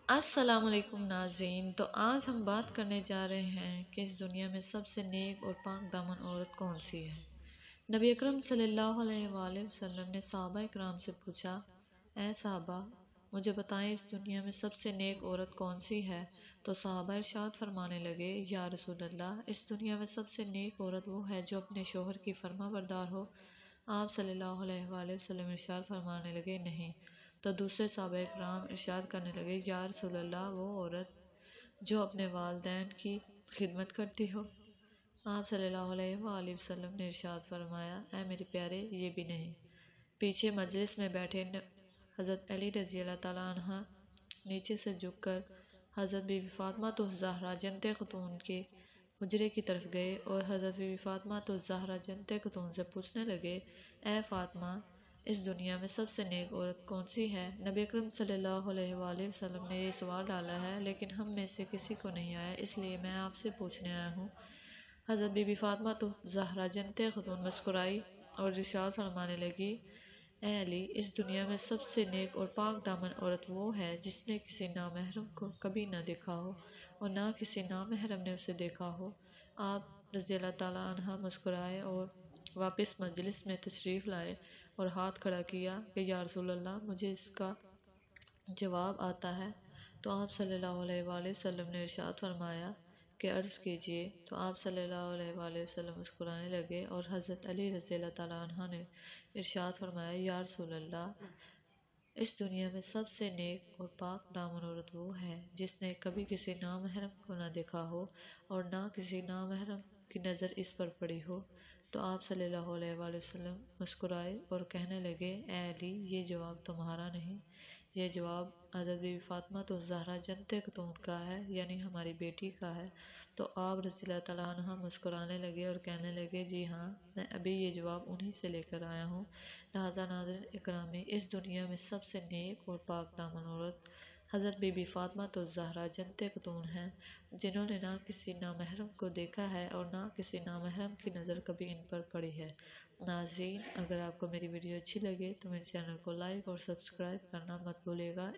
السلام علیکم ناظرین، تو آج ہم بات کرنے جا رہے ہیں کہ اس دنیا میں سب سے نیک اور پاک دامن عورت کون سی ہے۔ نبی اکرم صلی اللہ علیہ وآلہ وسلم نے صحابہ اکرام سے پوچھا، اے صحابہ، مجھے بتائیں اس دنیا میں سب سے نیک عورت کون سی ہے؟ تو صحابہ ارشاد فرمانے لگے، یا رسول اللہ، اس دنیا میں سب سے نیک عورت وہ ہے جو اپنے شوہر کی فرما بردار ہو۔ آپ صلی اللہ علیہ وآلہ وسلم ارشاد فرمانے لگے، نہیں۔ تو دوسرے صحابہ اکرام ارشاد کرنے لگے، یا رسول اللہ، وہ عورت جو اپنے والدین کی خدمت کرتی ہو۔ آپ صلی اللہ علیہ وآلہ وسلم نے ارشاد فرمایا، اے میرے پیارے، یہ بھی نہیں۔ پیچھے مجلس میں بیٹھے حضرت علی رضی اللہ تعالیٰ عنہ نیچے سے جھک کر حضرت بی بی فاطمہ الزہرا جنت خاتون کے حجرے کی طرف گئے اور حضرت بی بی فاطمہ الزہرا جنت خاتون سے پوچھنے لگے، اے فاطمہ، اس دنیا میں سب سے نیک عورت کون سی ہے؟ نبی اکرم صلی اللہ علیہ وآلہ وسلم نے یہ سوال ڈالا ہے، لیکن ہم میں سے کسی کو نہیں آیا، اس لیے میں آپ سے پوچھنے آیا ہوں۔ حضرت بی بی فاطمہ الزہرا جنت خاتون مسکرائی اور ارشاد فرمانے لگی، اے علی، اس دنیا میں سب سے نیک اور پاک دامن عورت وہ ہے جس نے کسی نامحرم کو کبھی نہ دیکھا ہو اور نہ کسی نامحرم نے اسے دیکھا ہو۔ آپ رضی اللہ تعالیٰ عنہ مسکرائے اور واپس مجلس میں تشریف لائے اور ہاتھ کھڑا کیا کہ یا رسول اللہ، مجھے اس کا جواب آتا ہے۔ تو آپ صلی اللہ علیہ وآلہ وسلم نے ارشاد فرمایا کہ عرض کیجیے۔ تو آپ صلی اللہ علیہ وآلہ وسلم مسکرانے لگے اور حضرت علی رضی اللہ تعالیٰ عنہ نے ارشاد فرمایا، یا رسول اللہ، اس دنیا میں سب سے نیک اور پاک دامن عورت وہ ہے جس نے کبھی کسی نامحرم کو نہ دیکھا ہو اور نہ کسی نامحرم کی نظر اس پر پڑی ہو۔ تو آپ صلی اللہ علیہ وآلہ وسلم مسکرائے اور کہنے لگے، اے علی، یہ جواب تمہارا نہیں، یہ جواب حضرت بی بی فاطمہ الزہرا جنت خاتون کا ہے، یعنی ہماری بیٹی کا ہے۔ تو آپ رضی اللہ تعالیٰ عنہ مسکرانے لگے اور کہنے لگے، جی ہاں، میں ابھی یہ جواب انہی سے لے کر آیا ہوں۔ لہٰذا ناظرین اکرامی، اس دنیا میں سب سے نیک اور پاک دامن عورت حضرت بی بی فاطمہ الزہرا جنت خاتون ہیں، جنہوں نے نہ کسی نامحرم کو دیکھا ہے اور نہ کسی نامحرم کی نظر کبھی ان پر پڑی ہے۔ ناظرین، اگر آپ کو میری ویڈیو اچھی لگے تو میرے چینل کو لائک اور سبسکرائب کرنا مت بھولیے گا۔